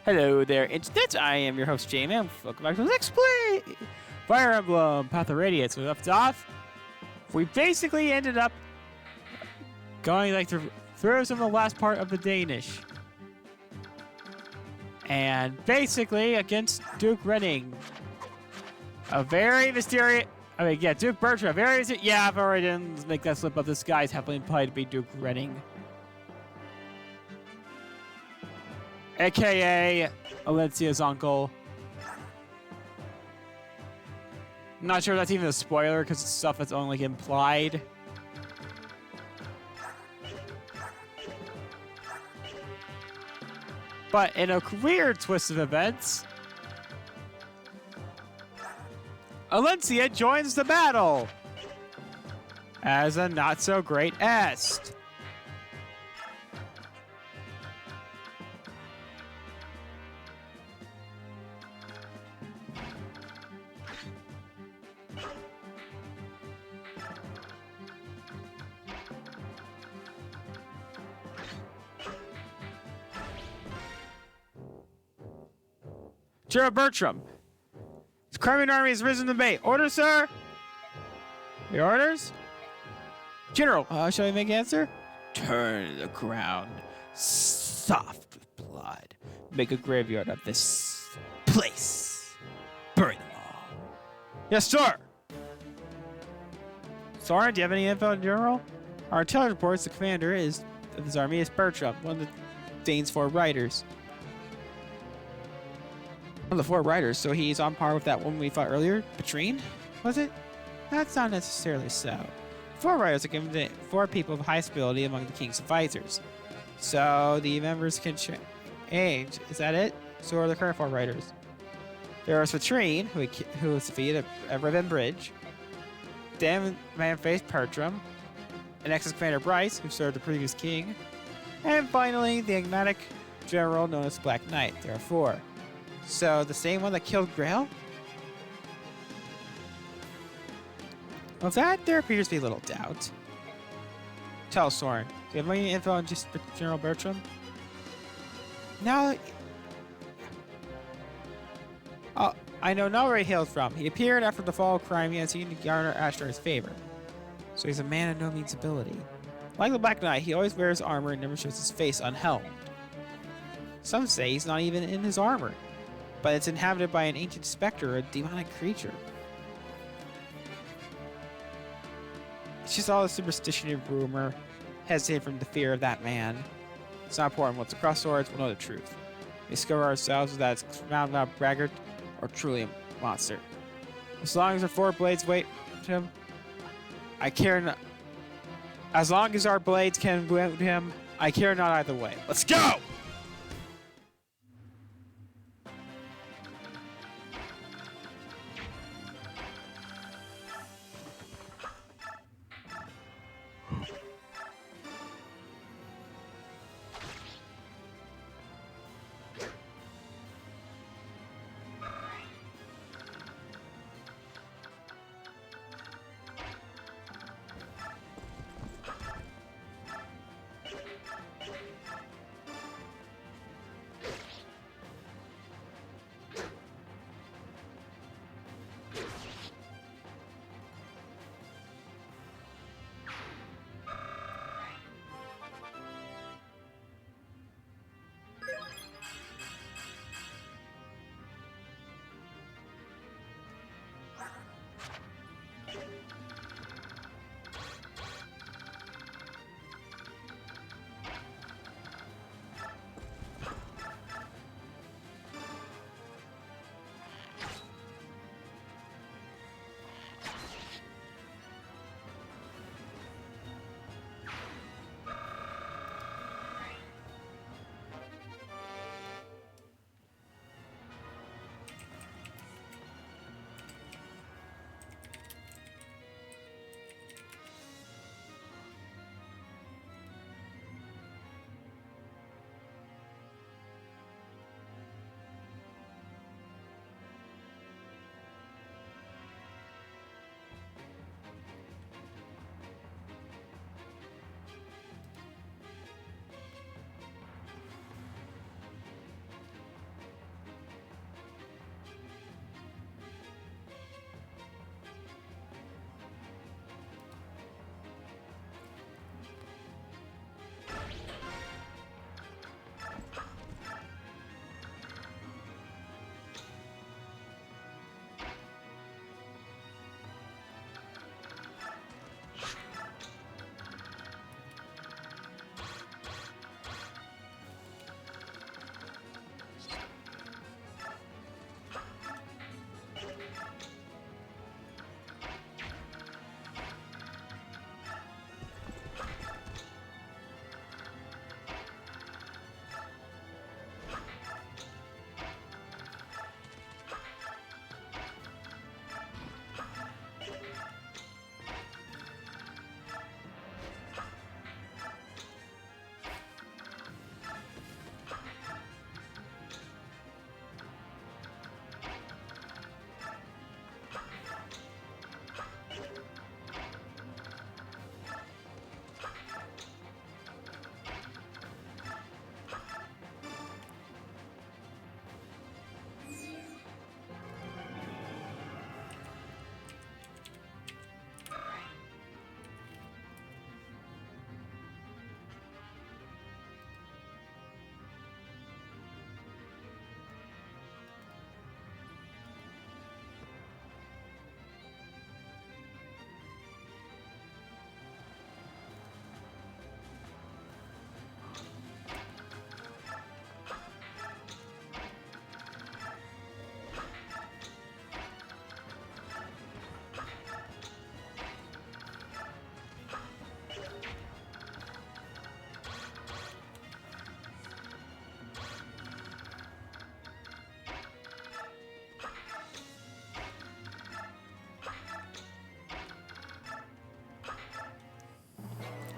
Hello there, Internet. I am your host, Jamie. Welcome back to the next play. Fire Emblem, Path of Radiance. We left off. We basically ended up going like through some of the last part of the Danish. And basically against Duke Renning. A very mysterious... Duke Bertram. Yeah, I've already didn't make that slip up. This guy's heavily implied to be Duke Renning. AKA Elincia's uncle. Not sure if that's even a spoiler because it's stuff that's only implied. But in a weird twist of events, Elincia joins the battle as a not-so-great Est. General Bertram. The Crimean army has risen to the bay. Orders, sir? The orders? General, shall I make answer? Turn the ground soft with blood. Make a graveyard of this place. Bury them all. Yes, sir. Soren, do you have any info on General? Our intelligence reports the commander of this army is Bertram, one of the Dane's 4 riders. One of the 4 riders, so he's on par with that one we fought earlier. Petrine? Was it? That's not necessarily so. 4 riders are given to 4 people of highest ability among the king's advisors. So the members can change. Is that it? So are the current 4 riders. There was Petrine, who was defeated at Ribbon Bridge. Damn man-faced Bertram. And ex-commander Bryce, who served the previous king. And finally, the enigmatic general known as Black Knight. There are 4. So, the same one that killed Grail? Of that, there appears to be little doubt. Tell Soren, do you have any info on just General Bertram? Now... I know not where he hails from. He appeared after the fall of crime he had seen to garner Ashtar's favor. So he's a man of no means ability. Like the Black Knight, he always wears armor and never shows his face unhelmed. Some say he's not even in his armor, but it's inhabited by an ancient specter or a demonic creature. It's just all a superstition and rumor, hesitant from the fear of that man. It's not important. Once across swords, we'll know the truth. We discover ourselves that it's found out braggart or truly a monster. As long as our 4 blades wait him, I care not. As long as our blades can wound him, I care not either way. Let's go!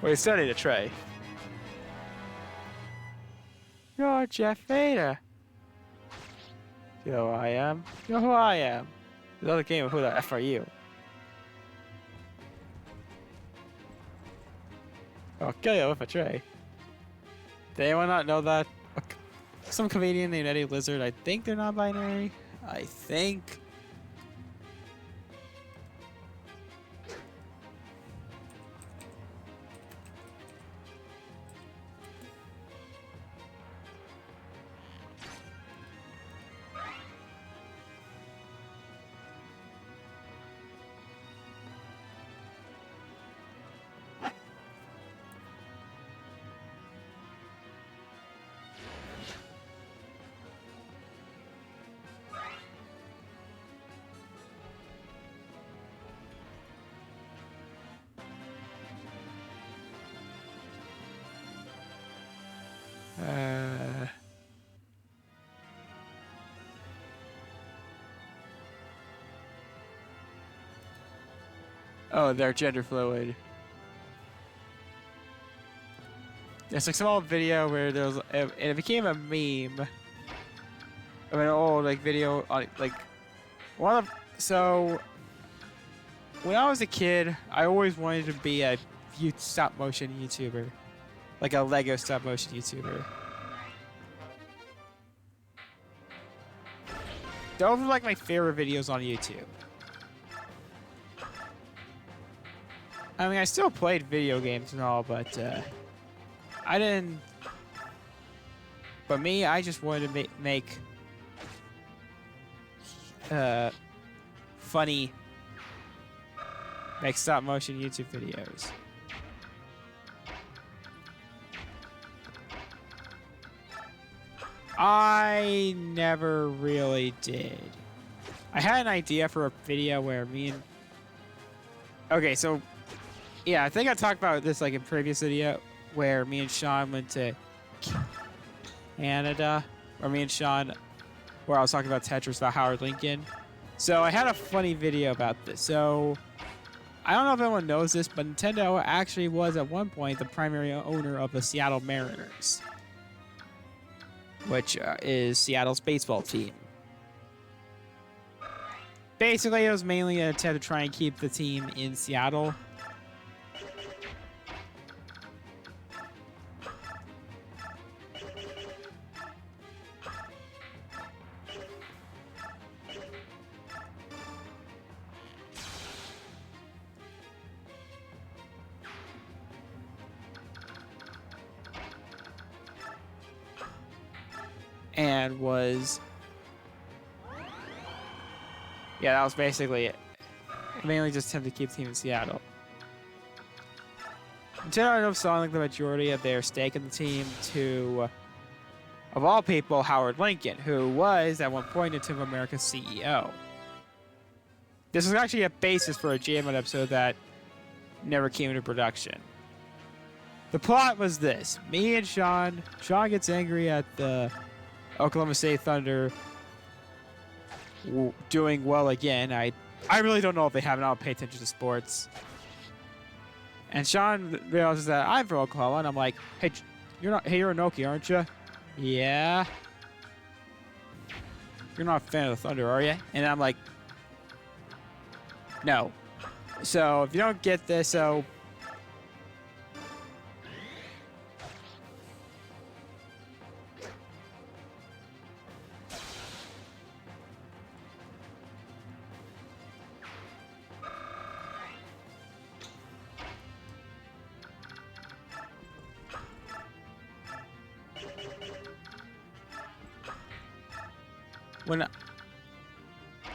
Well, he's sending a tray. You're Jeff Vader. You know who I am? You know who I am? Another game of who the F are you? I'll kill you with a tray. Did anyone not know that? Some comedian named Eddie Lizard, I think they're non-binary. I think. Oh, they're gender fluid. It's like some old video where there was, and it became a meme. Of an old like video on like one of. So when I was a kid, I always wanted to be a stop motion YouTuber, like a Lego stop motion YouTuber. Those were like my favorite videos on YouTube. I mean, I still played video games and all, but I didn't. But me, I just wanted to make funny, stop motion YouTube videos. I never really did. I had an idea for a video where me and... Okay, so... Yeah, I think I talked about this like in previous video where me and Sean went to Canada. Or me and Sean... Where I was talking about Tetris, about Howard Lincoln. So I had a funny video about this. So... I don't know if anyone knows this, but Nintendo actually was at one point the primary owner of the Seattle Mariners, which is Seattle's baseball team. Basically, it was mainly an attempt to try and keep the team in Seattle. And was... Yeah, that was basically it. Mainly just attempt to keep the team in Seattle. Nintendo ended up selling the majority of their stake in the team to, of all people, Howard Lincoln, who was, at one point, Nintendo America's CEO. This was actually a basis for a JMod episode that never came into production. The plot was this. Me and Sean gets angry at the Oklahoma State Thunder doing well again. I really don't know if they have, and I don't pay attention to sports. And Sean realizes that I'm from Oklahoma, and I'm like, hey, you're an Okie, aren't you? Yeah. You're not a fan of the Thunder, are you? And I'm like, no. So if you don't get this, so...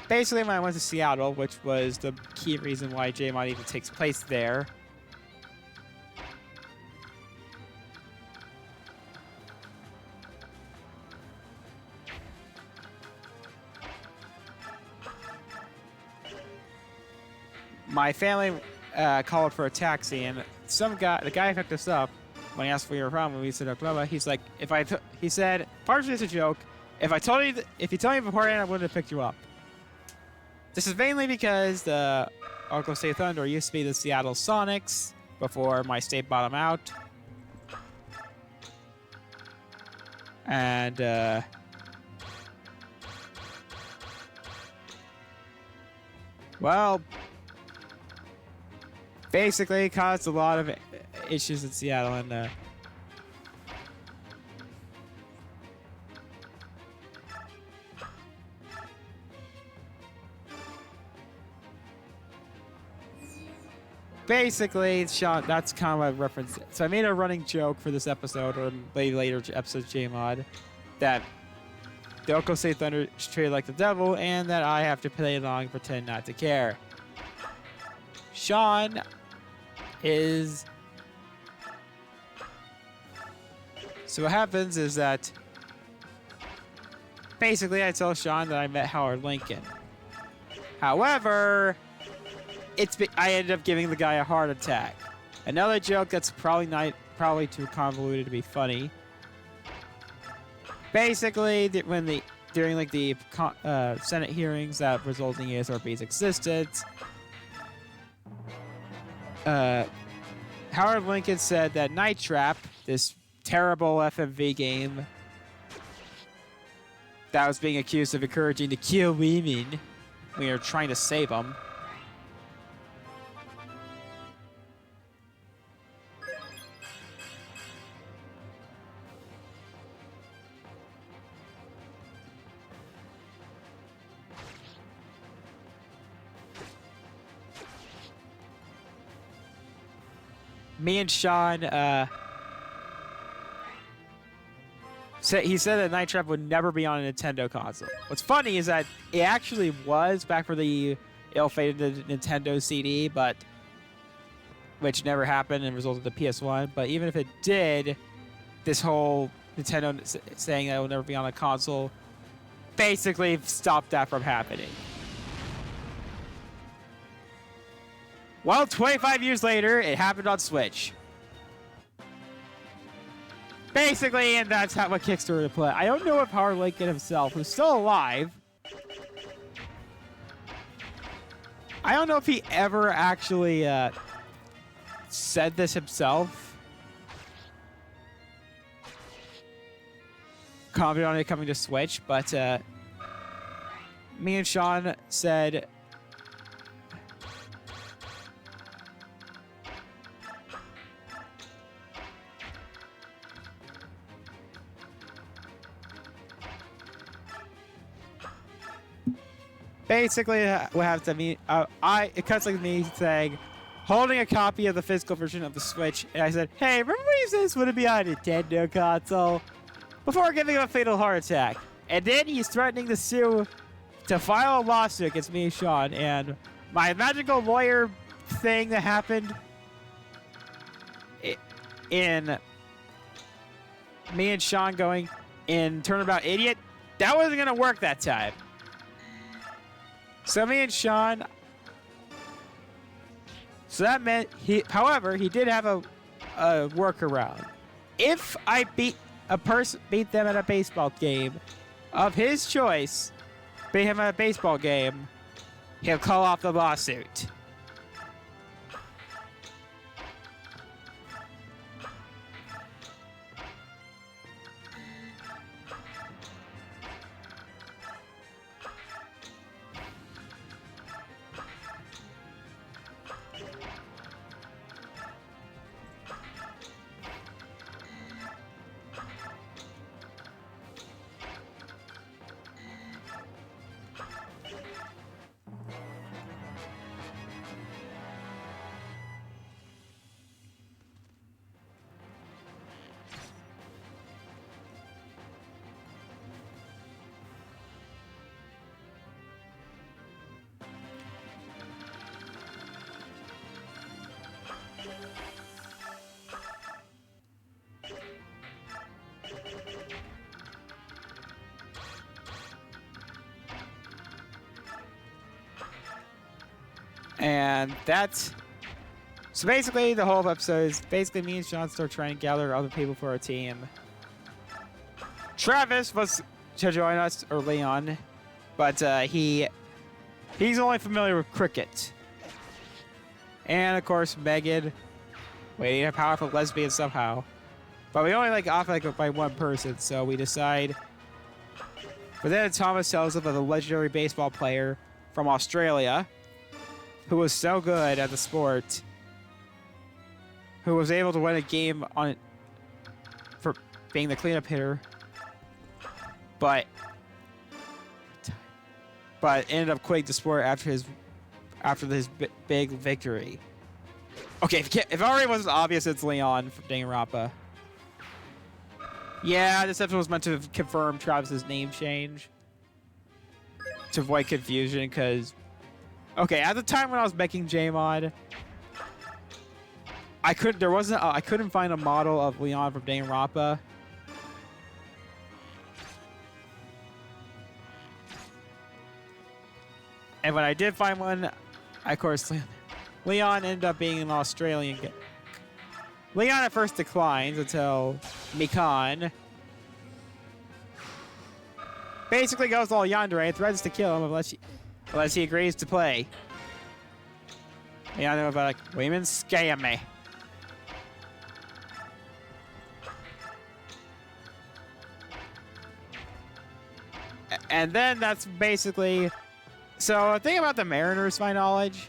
Basically, when I went to Seattle, which was the key reason why JMod even takes place there, my family called for a taxi, and the guy who picked us up, when he asked for your from, when we said Oklahoma, he's like, he said, partially as a joke, if you told me beforehand, I wouldn't have picked you up. This is mainly because the Oklahoma State Thunder used to be the Seattle Sonics before my state bottom out. And well, basically it caused a lot of issues in Seattle, and basically, Sean, that's kind of a reference. So I made a running joke for this episode, or later episodes of JMod, that the Oko State Thunder is treated like the devil, and that I have to play along and pretend not to care. Sean is... So what happens is that basically I tell Sean that I met Howard Lincoln. However, I ended up giving the guy a heart attack. Another joke that's probably too convoluted to be funny. Basically, during like the Senate hearings that resulted in ESRB's existence, Howard Lincoln said that Night Trap, this terrible FMV game that was being accused of encouraging to kill women when you're trying to save them, me and Sean, he said that Night Trap would never be on a Nintendo console. What's funny is that it actually was back for the ill-fated Nintendo CD, which never happened and resulted in the PS1. But even if it did, this whole Nintendo saying that it will never be on a console basically stopped that from happening. Well, 25 years later, it happened on Switch. Basically, and that's what Kickstarter play. I don't know if Howard Lincoln himself, who's still alive, I don't know if he ever actually said this himself. Commented on it coming to Switch, but me and Sean said... Basically, what happens to me, it cuts like me saying, holding a copy of the physical version of the Switch, and I said, hey, remember when you said this wouldn't be on a Nintendo console? Before giving him a fatal heart attack. And then he's threatening to file a lawsuit against me and Sean, and my magical lawyer thing that happened in me and Sean going in Turnabout Idiot, that wasn't going to work that time. So me and Sean, so that meant however, he did have a workaround. If I beat them at a baseball game of his choice, beat him at a baseball game, he'll call off the lawsuit. And that's... So basically, the whole episode is basically me and Sean start trying to gather other people for our team. Travis was to join us early on, but he's only familiar with cricket. And of course, Megan We need a powerful lesbian somehow. But we only like off like by one person, so we decide. But then Thomas tells us of a legendary baseball player from Australia who was so good at the sport, who was able to win a game on for being the cleanup hitter, but ended up quitting the sport after his big victory. Okay, if it already wasn't obvious, it's Leon from Danganronpa. Yeah, this episode was meant to confirm Travis's name change to avoid confusion, because okay, at the time when I was making Jmod, I couldn't find a model of Leon from Danganronpa. And when I did find one, of course, Leon ended up being an Australian guy. Leon at first declines until Mikan basically goes all yandere and threatens to kill him unless he agrees to play. Leon about like, women scare me. And then that's basically... So, the thing about the Mariners, to my knowledge,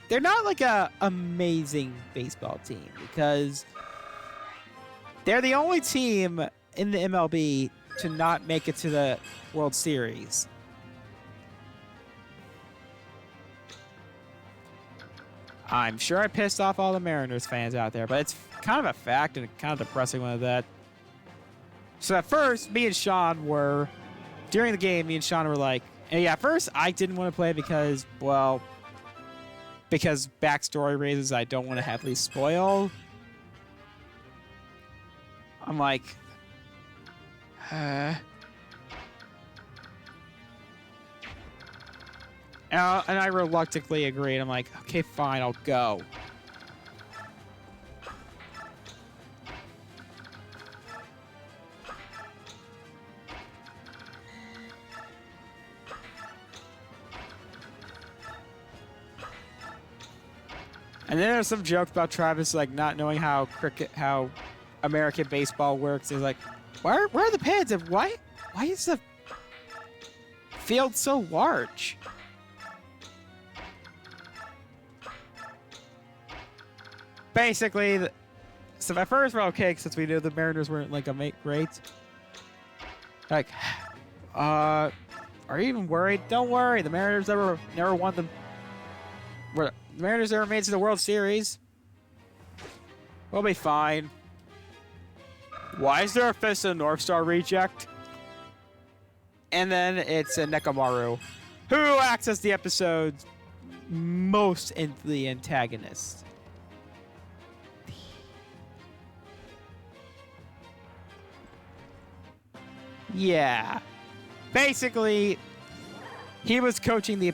they're not like a amazing baseball team, because they're the only team in the MLB to not make it to the World Series. I'm sure I pissed off all the Mariners fans out there, but it's kind of a fact and kind of depressing one of that. So at first, me and Sean were, during the game, me and Sean were like, and yeah, at first I didn't want to play because, well, because backstory reasons I don't want to heavily spoil. I'm like, and I reluctantly agreed. I'm like, okay, fine, I'll go. And then there's some jokes about Travis like not knowing how American baseball works. He's like, where are the pads? And why is the field so large? Basically, so at first we're okay since we knew the Mariners weren't like great. Like, are you even worried? Don't worry, the Mariners never won them. The Mariners never made it to the World Series. We'll be fine. Why is there a Fist of the North Star reject? And then it's a Nekomaru, who acts as the episode's most the antagonist. Yeah. Basically, he was coaching the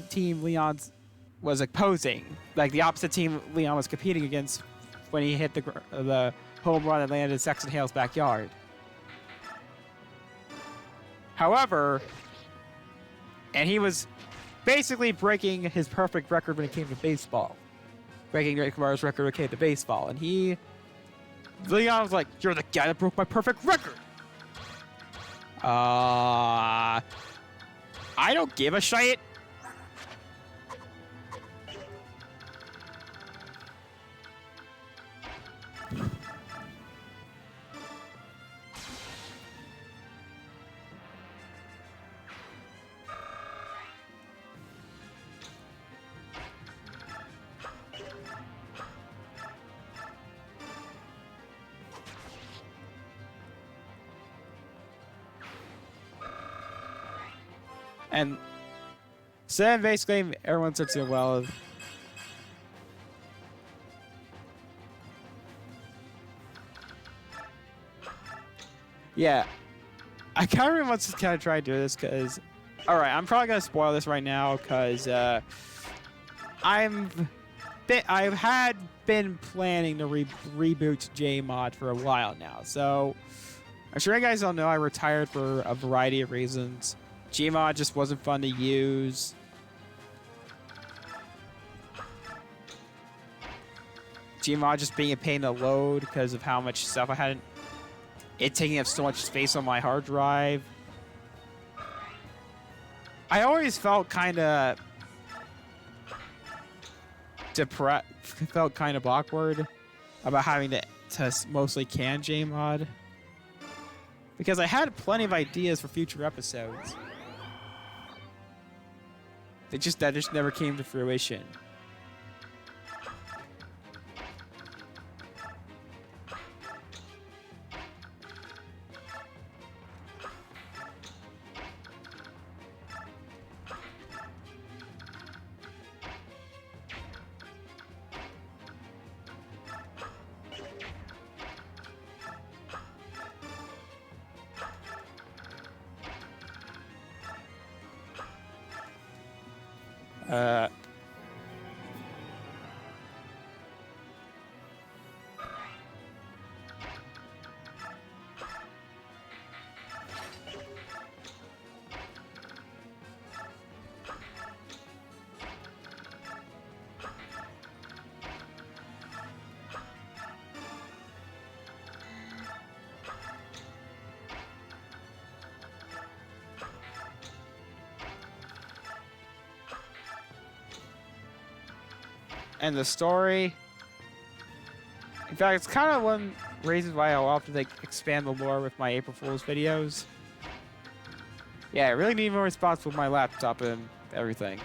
team Leon was opposing. Like, the opposite team Leon was competing against when he hit the home run that landed in Sexton Hale's backyard. However, and he was basically breaking his perfect record when it came to baseball. Breaking Rick Kamara's record when it came to baseball. And Leon was like, you're the guy that broke my perfect record. I don't give a shit. And so then basically everyone starts doing well. Yeah. I kind of want to kind of try to do this because, all right, I'm probably going to spoil this right now because I've been planning to reboot Jmod for a while now. So I'm sure you guys all know I retired for a variety of reasons. Gmod just wasn't fun to use. Gmod just being a pain to load because of how much stuff I had. It taking up so much space on my hard drive. I always felt kind of depressed. Felt kind of awkward about having to mostly can Gmod. Because I had plenty of ideas for future episodes. That just never came to fruition. And the story. In fact, it's kind of one reason why I'll often expand the lore with my April Fool's videos. Yeah, I really need more spots with my laptop and everything.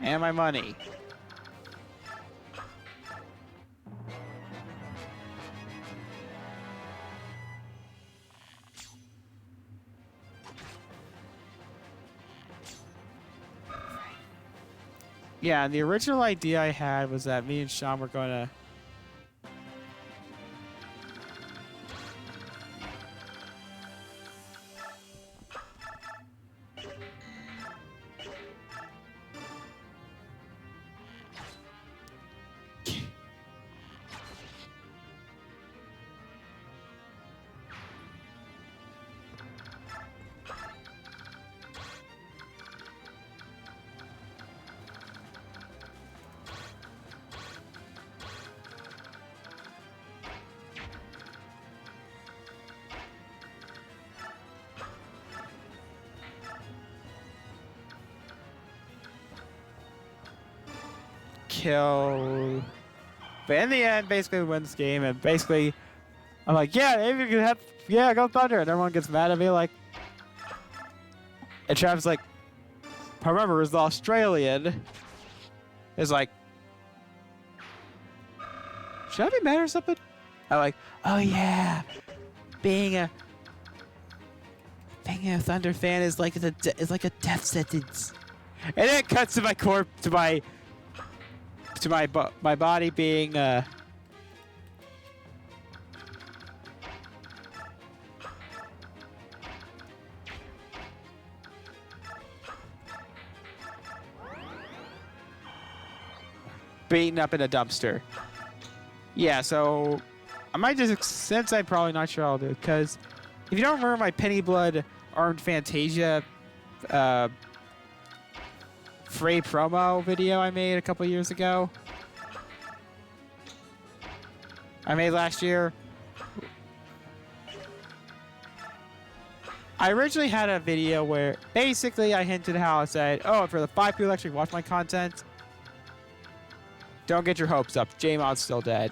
And my money. Yeah, and the original idea I had was that me and Sean were going to... kill. But in the end, basically we win this game, and basically I'm like, yeah, maybe you can have, yeah, go Thunder, and everyone gets mad at me like, and Travis like, remember, is the Australian is like, should I be mad or something? I'm like, oh yeah, being a Thunder fan is like a death sentence, and then it cuts to my my body being beaten up in a dumpster. Yeah, so I might just, since I'm probably not sure I'll do it, because if you don't remember my Penny Blood Armed Fantasia free promo video I made a couple years ago, I made last year. I originally had a video where basically I hinted how I said, oh, for the 5 people that actually watch my content, don't get your hopes up. J-Mod's still dead.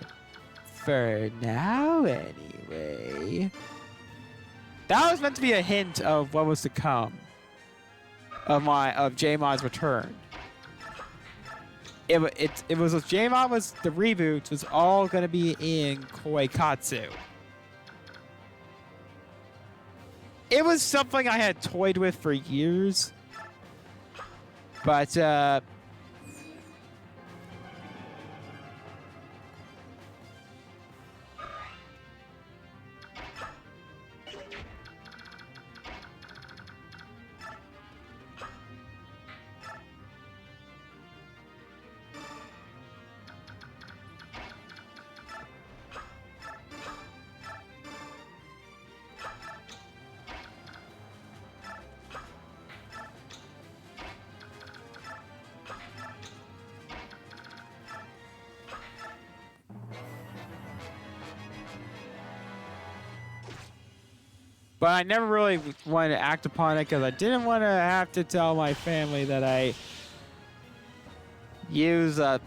For now, anyway. That was meant to be a hint of what was to come of J-Mod's return. It was J-Mod was the reboot was all gonna be in Koikatsu. It was something I had toyed with for years, but But I never really wanted to act upon it because I didn't want to have to tell my family that I use a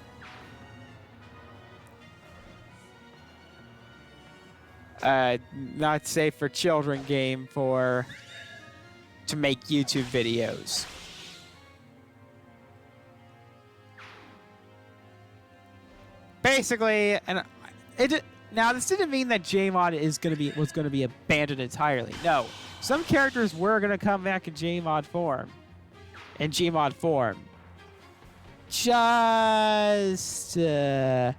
not safe for children game to make YouTube videos. Basically, and now this didn't mean that Jmod was gonna be abandoned entirely. No, some characters were gonna come back in Gmod form. Just yeah,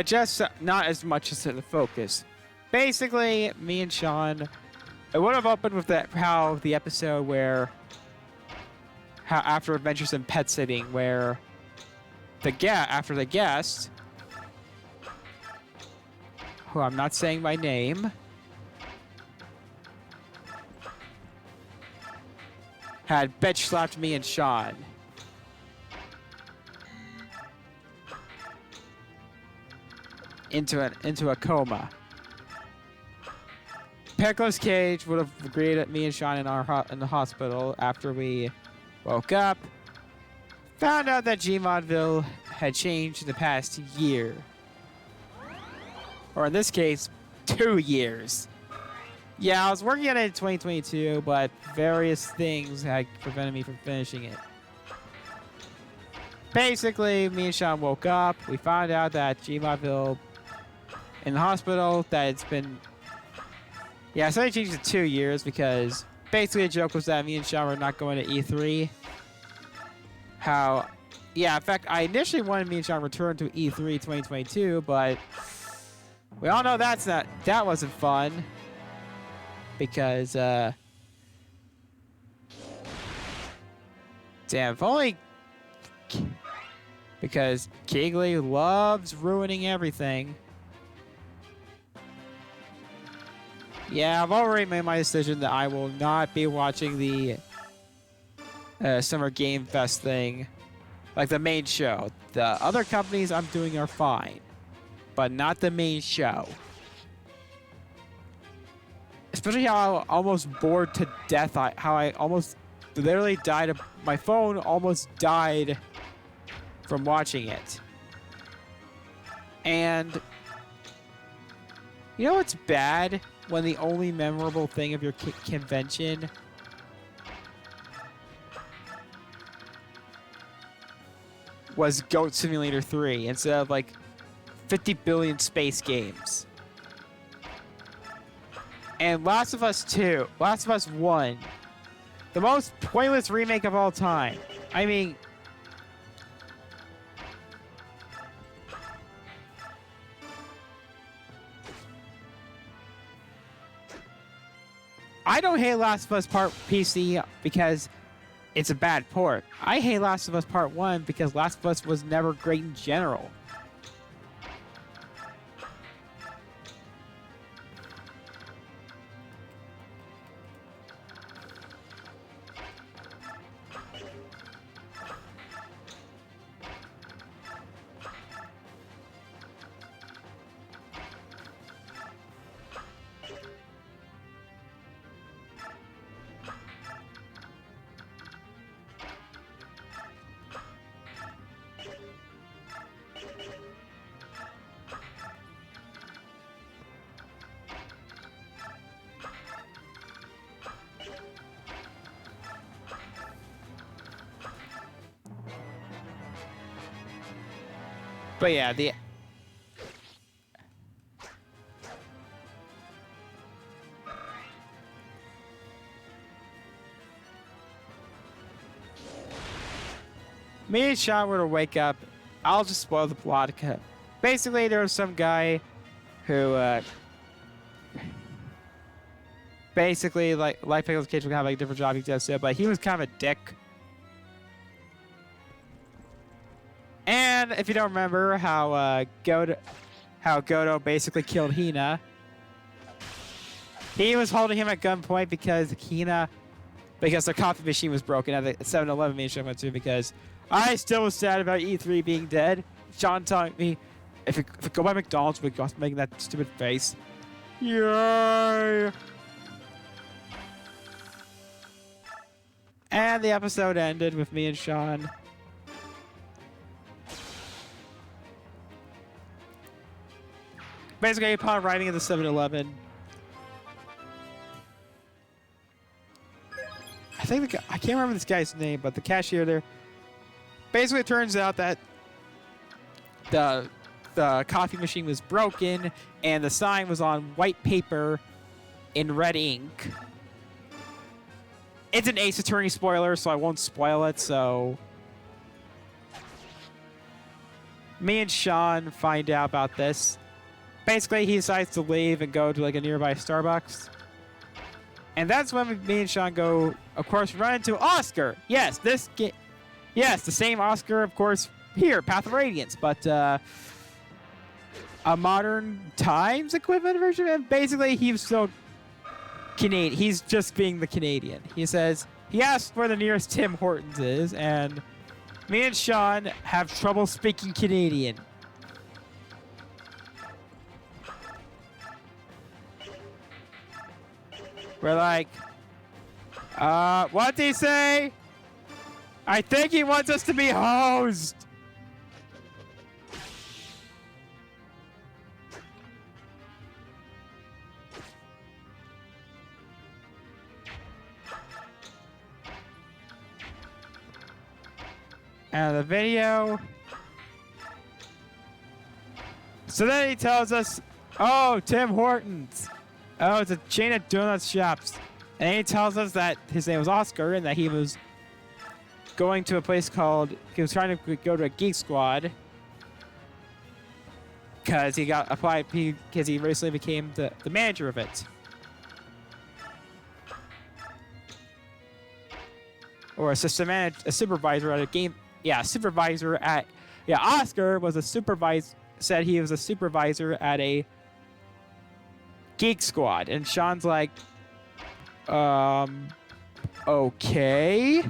just not as much as in the focus. Basically, me and Sean, it would have opened with how the episode where, how after Adventures in Pet Sitting, where after the guest, who I'm not saying by name, had bitch slapped me and Sean. Into a coma. Nicolas Cage would have greeted me and Sean in the hospital after we woke up. Found out that Gmodville had changed in the past year. Or in this case, 2 years. Yeah, I was working on it in 2022, but various things had prevented me from finishing it. Basically, me and Sean woke up. We found out that Gmodville in the hospital, that it's been... Yeah, I started changing it to 2 years because basically the joke was that me and Sean were not going to E3. Yeah, in fact, I initially wanted me and Sean to return to E3 2022, but we all know that wasn't fun. Because, damn, if only... Because Keighley loves ruining everything. Yeah, I've already made my decision that I will not be watching the Summer Game Fest thing. Like the main show. The other companies I'm doing are fine. But not the main show. Especially how I almost bored to death. How I almost literally died. My phone almost died from watching it. And you know what's bad? When the only memorable thing of your convention was Goat Simulator 3 instead of like 50 billion space games. And Last of Us 2, Last of Us 1, the most pointless remake of all time. I mean, I don't hate Last of Us Part PC because it's a bad port. I hate Last of Us Part 1 because Last of Us was never great in general. But yeah, the me and Sean were to wake up. I'll just spoil the plot. Basically, there was some guy who basically like life pickles kids would have like a different job he does, but he was kind of a dick. And if you don't remember how Godo basically killed Hina, he was holding him at gunpoint because the coffee machine was broken at the 7-Eleven main show I went to, because I still was sad about E3 being dead. Sean telling me, if it go by McDonald's, we got making that stupid face. Yay! And the episode ended with me and Sean basically upon arriving at the 7-Eleven. I can't remember this guy's name, but the cashier there. Basically, it turns out that the coffee machine was broken and the sign was on white paper in red ink. It's an Ace Attorney spoiler, so I won't spoil it. So me and Sean find out about this. Basically, he decides to leave and go to like a nearby Starbucks. And that's when me and Sean go, of course, run into Oscar. Yes, the same Oscar, of course, here, Path of Radiance, but a modern times equivalent version. And basically, he's so Canadian. He's just being the Canadian. He says he asks where the nearest Tim Hortons is, and me and Sean have trouble speaking Canadian. We're like, what'd he say? I think he wants us to be hosed. And the video. So then he tells us, oh, Tim Hortons. Oh, it's a chain of donut shops. And he tells us that his name was Oscar and that he was going to a place called, he was trying to go to a Geek Squad because he got applied, because he recently became the manager of it. Or a supervisor at a game. Yeah, supervisor at, Oscar was a supervisor, said he was a supervisor at a Geek Squad. And Sean's like, okay.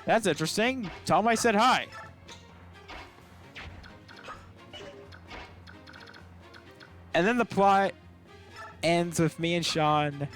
That's interesting. Tell him I said hi. And then the plot ends with me and Sean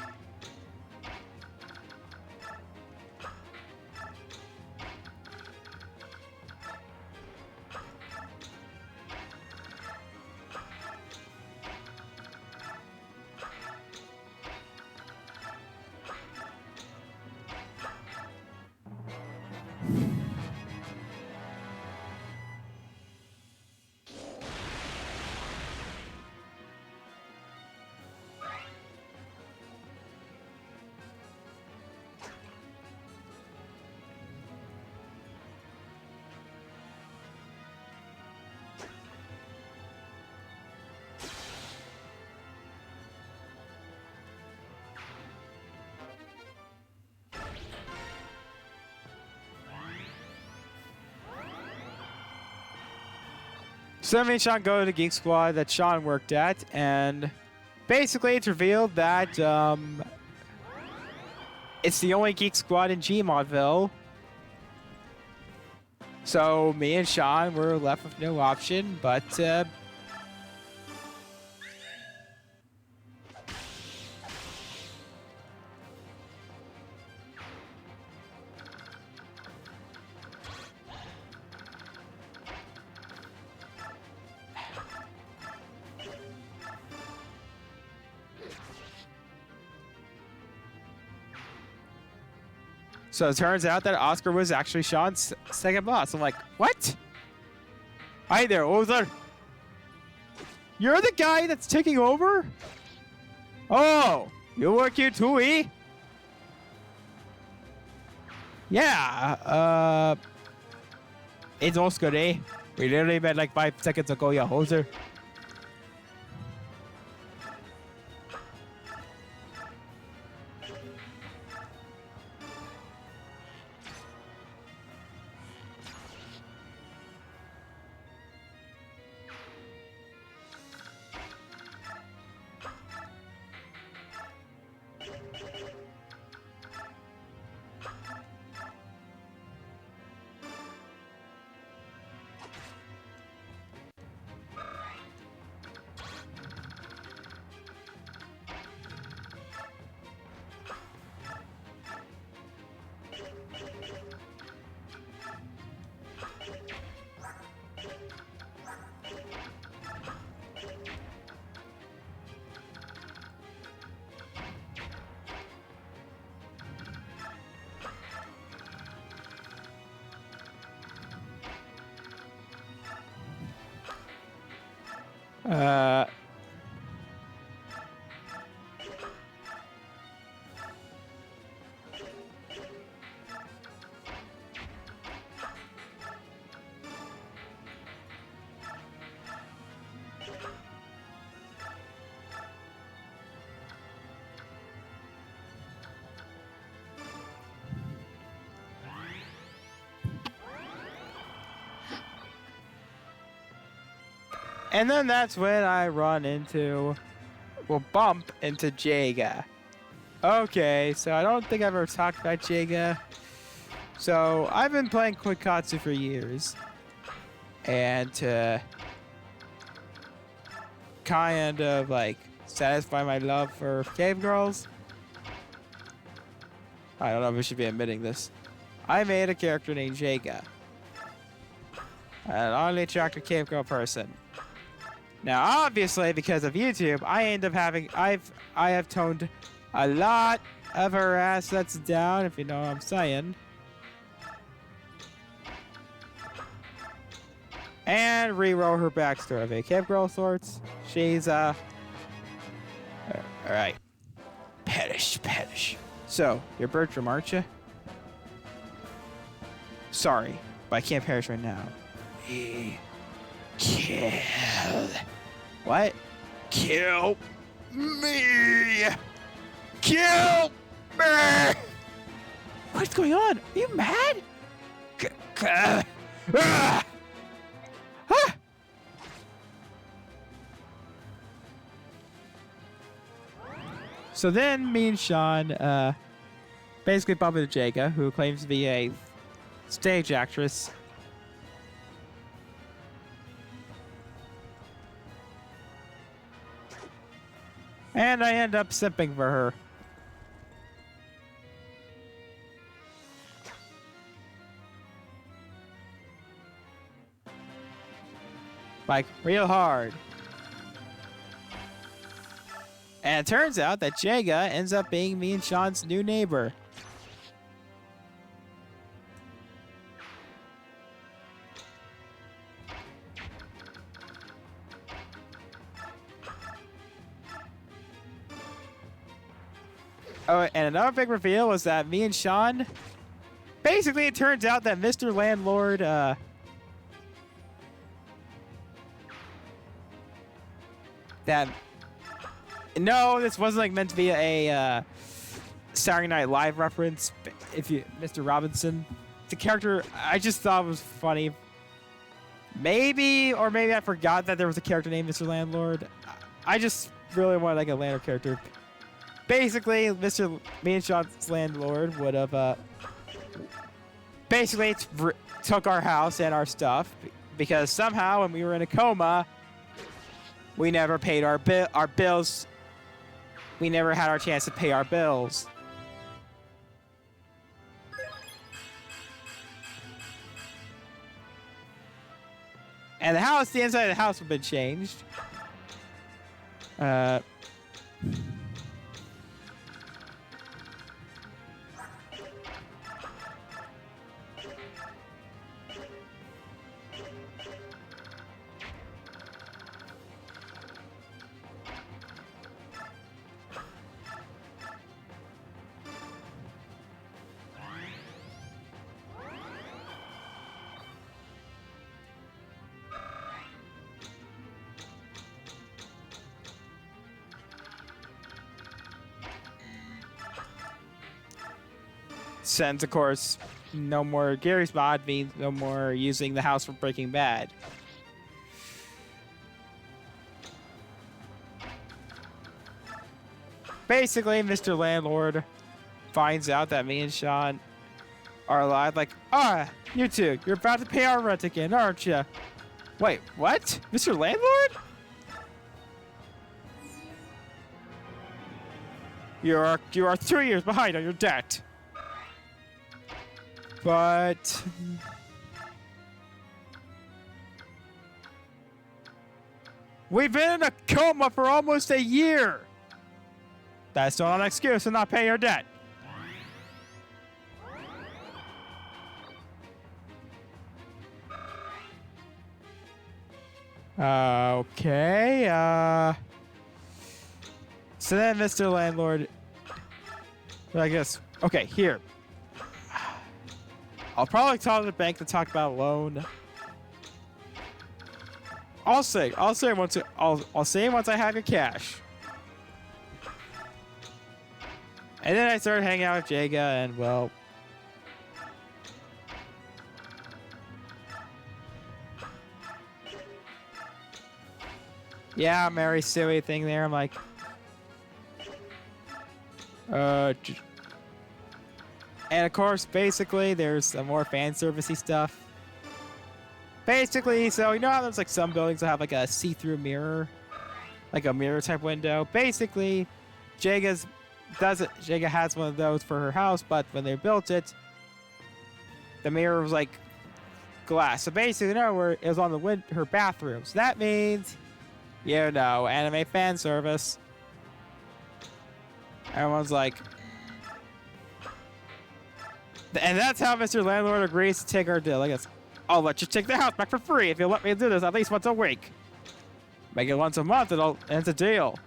So me and Sean go to the Geek Squad that Sean worked at, and basically it's revealed that it's the only Geek Squad in Gmodville. So me and Sean were left with no option but so it turns out that Oscar was actually Sean's second boss. I'm like, what? Hi there, Ozer. You're the guy that's taking over? Oh, you work here too, eh? Yeah, it's Oscar, eh? We literally met like 5 seconds ago, yeah, Hoser. Uh, and then that's when I bump into Jaga. Okay, so I don't think I've ever talked about Jaga. So I've been playing Quikkatsu for years. And to kind of like satisfy my love for cave girls, I don't know if I should be admitting this, I made a character named Jaga. An only attractive cave girl person. Now, obviously, because of YouTube, I have toned a lot of her assets down, if you know what I'm saying. And rewrote her backstory of a cave girl of sorts. She's, alright. Perish. So, you're Bertram, aren't you? Sorry, but I can't perish right now. Kill. What? Kill me! Kill me! What's going on? Are you mad? Ah! So then me and Sean basically bump into Jaga, who claims to be a stage actress. And I end up simping for her. Like, real hard. And it turns out that Jaga ends up being me and Sean's new neighbor. Oh, and another big reveal was that me and Sean... Basically, it turns out that Mr. Landlord, No, this wasn't like meant to be a Saturday Night Live reference. If you, Mr. Robinson, the character I just thought was funny. Maybe I forgot that there was a character named Mr. Landlord. I just really wanted like a landlord character. Basically, me and Sean's landlord would have basically took our house and our stuff because somehow when we were in a coma, we never paid our bills. We never had our chance to pay our bills. And the inside of the house have been changed. Since, of course, no more Gary's mod means no more using the house from Breaking Bad. Basically, Mr. Landlord finds out that me and Sean are alive. Like, you two, you're about to pay our rent again, aren't you? Wait, what? Mr. Landlord? You are 2 years behind on your debt. But we've been in a coma for almost a year. That's not an excuse to not pay your debt. Okay. So then Mr. Landlord, I guess, okay, here. I'll probably call the bank to talk about a loan. I'll say once I have your cash. And then I started hanging out with Jaga, and well, yeah, Mary Suey thing there. I'm like, and of course, basically, there's some more fan servicey stuff. Basically, so you know how there's like some buildings that have like a see-through mirror, like a mirror type window. Basically, Jaga has one of those for her house, but when they built it, the mirror was like glass. So basically, it was on her bathroom. So that means, you know, anime fan service. Everyone's like, and that's how Mr. Landlord agrees to take our deal. I guess I'll let you take the house back for free if you'll let me do this at least once a week. Make it once a month, and it's a deal.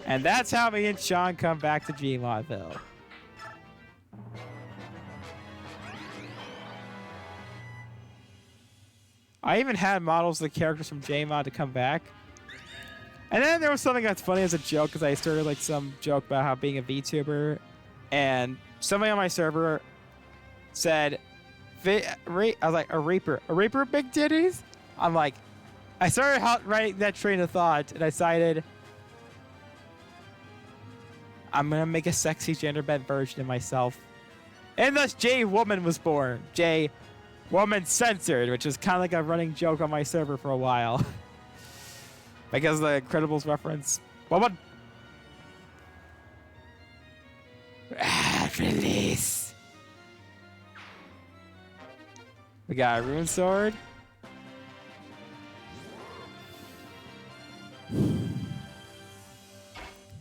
And that's how me and Sean come back to Gmodville. I even had models of the characters from Jmod to come back. And then there was something that's funny as a joke, because I started like some joke about how being a VTuber, and somebody on my server said, I was like, a Reaper big titties? I'm like, I started writing that train of thought, and I decided I'm gonna make a sexy gender bent version of myself. And thus J Woman was born. J Woman Censored, which is kind of like a running joke on my server for a while. Because of the Incredibles reference. Woman! Release! We got a rune sword.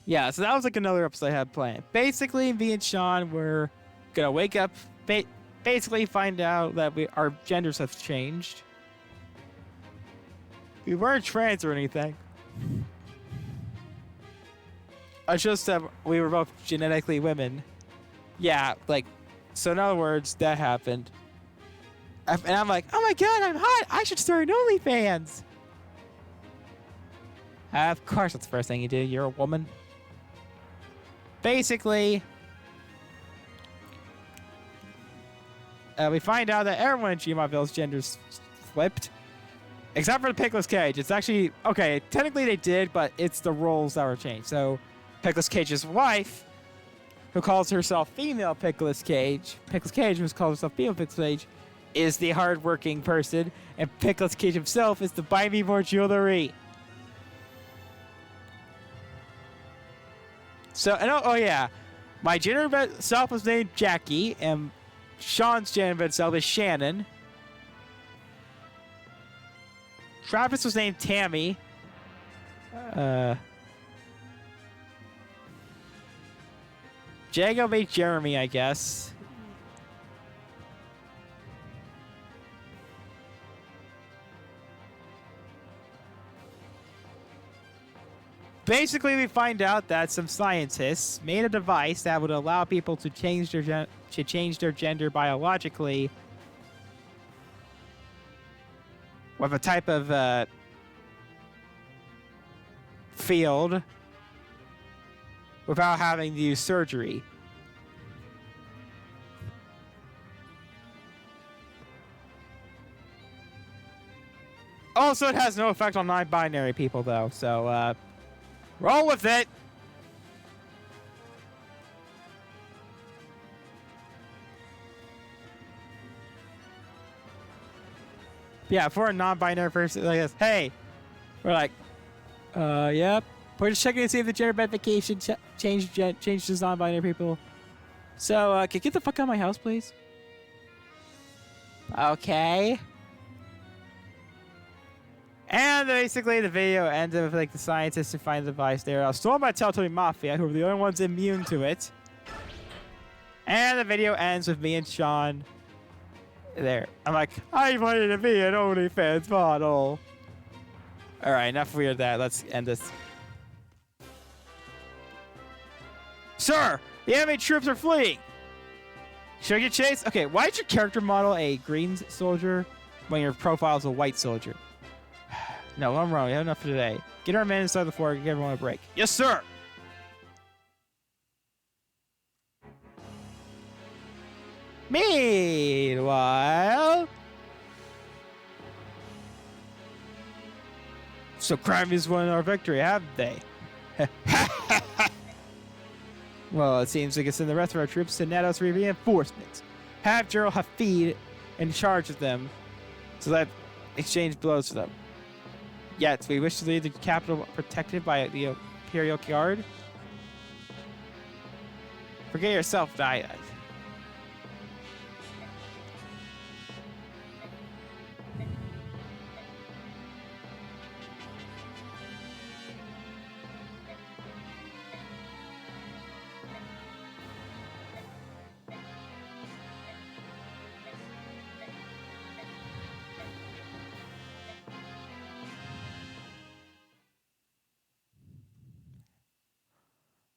Yeah, so that was like another episode I had planned. Basically, me and Sean were gonna wake up, basically find out that our genders have changed. We weren't trans or anything. It's just that we were both genetically women. Yeah, like, so in other words, that happened. And I'm like, oh my god, I'm hot! I should start an OnlyFans! Of course, that's the first thing you do. You're a woman. Basically, we find out that everyone in Gmodville's gender's flipped. Except for the Pickless Cage. It's actually, okay, technically they did, but it's the roles that were changed. So, Pickless Cage's wife, who calls herself female Pickless Cage, who calls herself female Pickless Cage, is the hardworking person, and Pickless Cage himself is the buy me more jewelry. So, and oh yeah, my gender self was named Jackie, and Sean's gender self is Shannon. Travis was named Tammy. Jago made Jeremy, I guess. Basically, we find out that some scientists made a device that would allow people to change their gender biologically with a type of without having to use surgery. Also, it has no effect on non-binary people, though, so, roll with it! Yeah, for a non-binary person like this, hey, we're like, yep. We're just checking to see if the gender identification changes non-binary people. So, can you get the fuck out of my house, please? Okay. And basically, the video ends with like the scientists who find the device. They're stolen by Telltale Mafia, who are the only ones immune to it. And the video ends with me and Sean there. I'm like, I wanted to be an OnlyFans model. All right, enough weird that. Let's end this. Sir, the enemy troops are fleeing. Should I get chased? Okay, why is your character model a green soldier when your profile is a white soldier? No, I'm wrong. We have enough for today. Get our men inside the fort and give everyone a break. Yes, sir. Meanwhile, so crime is won our victory, have they? Well, it seems like it's in the rest of our troops to net us reinforcements. Have General Hafid in charge of them so that exchange blows for them. Yet, we wish to leave the capital protected by the Imperial Guard. Forget yourself, die.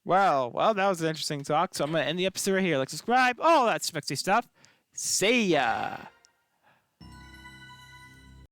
Well, that was an interesting talk. So I'm going to end the episode right here. Like, subscribe, all that sexy stuff. See ya!